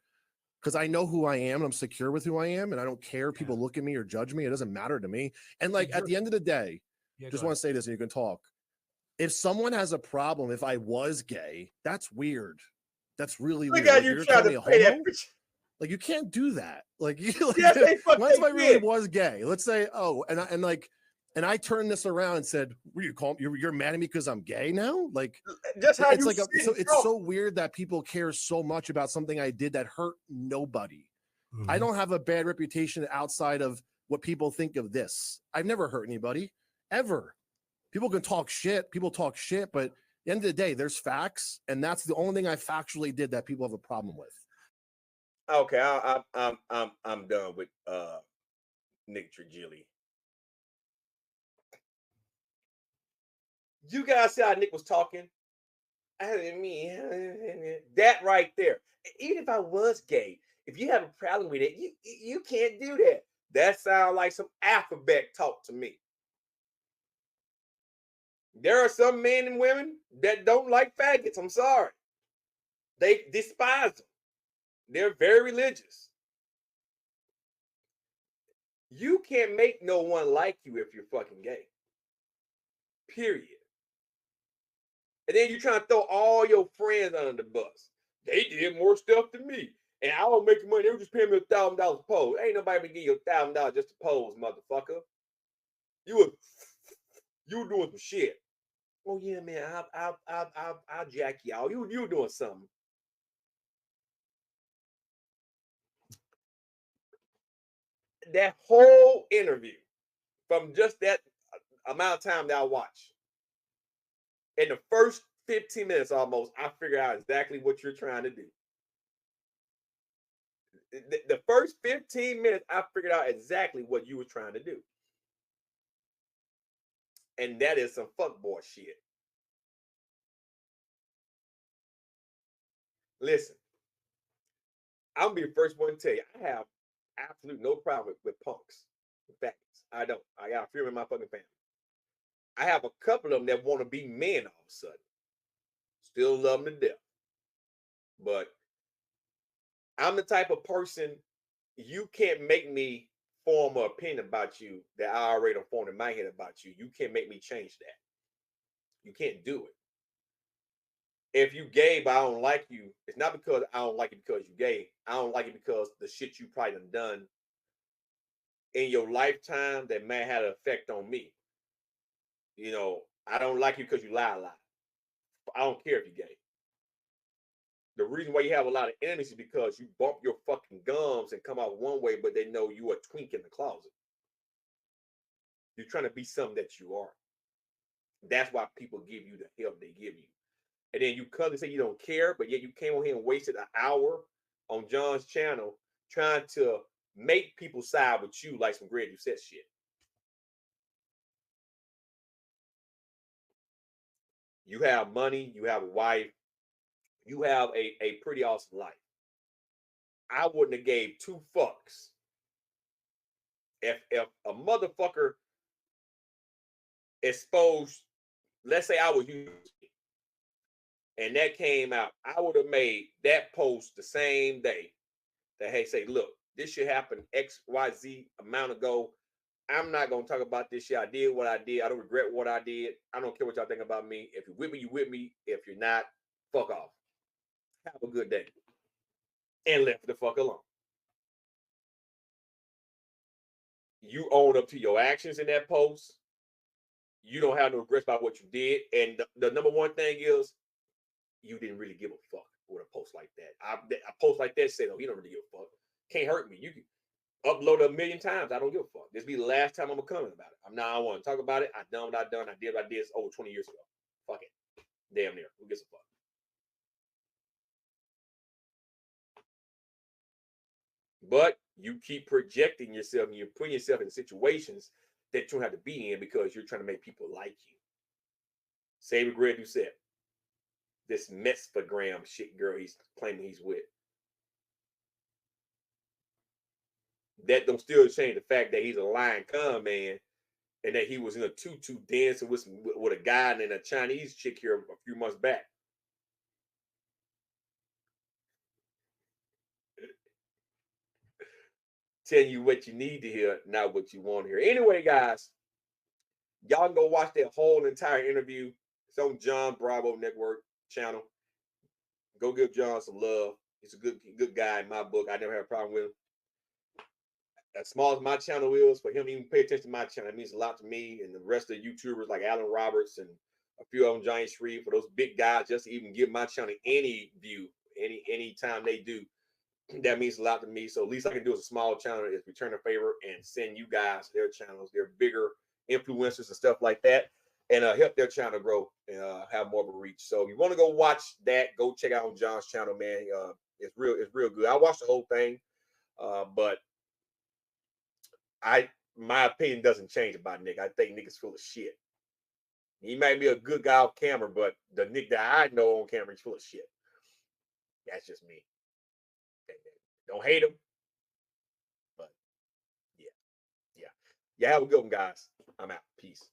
because I know who I am and I'm secure with who I am. And I don't care if people look at me or judge me. It doesn't matter to me. And like at the end of the day, just want to say this and you can talk. If someone has a problem, if I was gay, that's weird. That's really weird. Like, you're trying to pay that. Like, you can't do that. Like, you, like yes, once I really was gay, let's say, and I turned this around and said, "What you call you're mad at me because I'm gay now?" Like, just how it's like it's so weird that people care so much about something I did that hurt nobody. Mm-hmm. I don't have a bad reputation outside of what people think of this. I've never hurt anybody ever. People can talk shit. People talk shit, but at the end of the day, there's facts, and that's the only thing I factually did that people have a problem with. Okay, I'm done with Nick Trigili. You guys see how Nick was talking? I mean, that right there. Even if I was gay, if you have a problem with it, you can't do that. That sounds like some alphabet talk to me. There are some men and women that don't like faggots. I'm sorry. They despise them. They're very religious. You can't make no one like you if you're fucking gay. Period. And then you're trying to throw all your friends under the bus. They did more stuff than me. And I don't make money. They were just paying me $1,000 a pose. Ain't nobody gonna give you $1,000 just to pose, motherfucker. You were doing some shit. Oh yeah, man. I'll jack y'all. You were doing something. That whole interview, from just that amount of time that I watched, in the first 15 minutes almost, I figured out exactly what you're trying to do. The first 15 minutes, I figured out exactly what you were trying to do. And that is some fuckboy shit. Listen, I'm gonna be the first one to tell you, I have absolutely no problem with punks. In fact, I don't. I got a few in my fucking family. I have a couple of them that want to be men all of a sudden. Still love them to death. But I'm the type of person, you can't make me form an opinion about you that I already formed in my head about you. You can't make me change that. You can't do it. If you gay but I don't like you, it's not because I don't like you because you're gay. I don't like it because the shit you probably done in your lifetime that may have an effect on me. You know, I don't like you because you lie a lot. I don't care if you're gay. The reason why you have a lot of enemies is because you bump your fucking gums and come out one way, but they know you a twink in the closet. You're trying to be something that you are. That's why people give you the help they give you. And then you come and say you don't care, but yet you came on here and wasted an hour on John's channel trying to make people side with you like some Greg Doucette shit. You have money, you have a wife, you have a pretty awesome life. I wouldn't have gave two fucks if a motherfucker exposed, let's say I was you, and that came out, I would have made that post the same day that, hey, say, look, this shit happened XYZ amount ago. I'm not going to talk about this shit. I did what I did. I don't regret what I did. I don't care what y'all think about me. If you're with me, you're with me. If you're not, fuck off. Have a good day. And left the fuck alone. You own up to your actions in that post. you don't have no regrets about what you did. And the number one thing is you didn't really give a fuck with a post like that. A post like that said, "Oh, you don't really give a fuck. Can't hurt me. You can upload a million times. I don't give a fuck. This be the last time I'm gonna comment about it. I want to talk about it. I done what I done. I did what I did over 20 years ago. Fuck it. Damn near. Who gives a fuck?" But you keep projecting yourself and you're putting yourself in situations that you don't have to be in because you're trying to make people like you. Same regret you said. This Metsphagram shit girl he's claiming he's with. That don't still change the fact that he's a lying con man and that he was in a tutu dancing with a guy and a Chinese chick here a few months back. Telling you what you need to hear, not what you want to hear. Anyway, guys, y'all can go watch that whole entire interview. It's on John Bravo Network channel. Go give John some love. He's a good guy in my book. I never had a problem with him. As small as my channel is, for him to even pay attention to my channel, it means a lot to me and the rest of the YouTubers like Alan Roberts and a few of them, Giant Shreve, for those big guys, just to even give my channel any view, any time they do. That means a lot to me. So at least I can do as a small channel is return a favor and send you guys their channels, their bigger influencers and stuff like that, and help their channel grow and have more of a reach. So if you want to go watch that, go check out on John's channel, man. It's real good. I watched the whole thing, but my opinion doesn't change about Nick. I think Nick is full of shit. He might be a good guy off camera, but the Nick that I know on camera is full of shit. That's just me. Don't hate him, but yeah. Have a good one, guys. I'm out. Peace.